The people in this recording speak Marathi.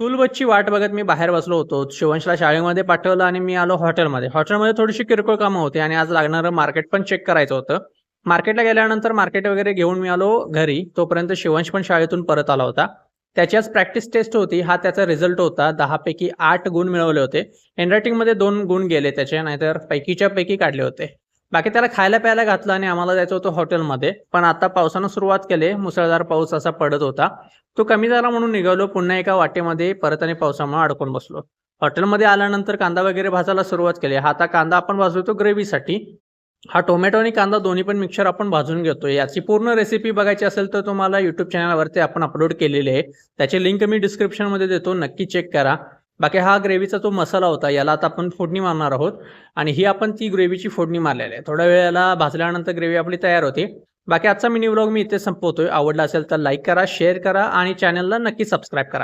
स्कूल बसची वाट बघत मी बाहेर बसलो होतो. शिवंशला शाळेमध्ये पाठवलं आणि मी आलो हॉटेलमध्ये. हॉटेलमध्ये थोडीशी किरकोळ कामं होती आणि आज लागणारं मार्केट पण चेक करायचं होतं. मार्केटला गेल्यानंतर मार्केट वगैरे घेऊन मी आलो घरी. तोपर्यंत शिवंश पण शाळेतून परत आला होता. त्याची आज प्रॅक्टिस टेस्ट होती. हा त्याचा रिझल्ट होता. 10 पैकी 8 गुण मिळवले होते. हँडरायटिंगमध्ये 2 गुण गेले त्याचे, नाहीतर पैकीच्या पैकी काढले होते. बाकी त्याला खायला प्यायला घातलं आणि आम्हाला जायचं होतं हॉटेलमध्ये. पण आता पावसानं सुरुवात केली. मुसळधार पाऊस असा पडत होता. तो कमी झाला म्हणून निघालो. पुन्हा एका वाटेमध्ये परत आणि पावसामुळे अडकून बसलो. हॉटेलमध्ये आल्यानंतर कांदा वगैरे भाजायला सुरुवात केली. हा आता कांदा आपण भाजतो ग्रेव्हीसाठी. हा टोमॅटो आणि कांदा दोन्ही पण मिक्सचर आपण भाजून घेतो. याची पूर्ण रेसिपी बघायची असेल तर तुम्हाला YouTube चॅनलवरती आपण अपलोड केलेली आहे. त्याची लिंक मी डिस्क्रिप्शनमध्ये देतो. नक्की चेक करा. बाकी हा ग्रेव्हीचा तो मसाला होता. याला आता आपण फोडणी मारणार आहोत आणि ही आपण ती ग्रेव्हीची फोडणी मारलेली आहे. थोड्या वेळेला भाजल्यानंतर ग्रेव्ही आपली तयार होते. बाकी आजचा मिनी व्लॉग मी इथे संपवतोय. आवडला असेल तर लाईक करा, शेअर करा आणि चॅनलला नक्की सबस्क्राईब करा.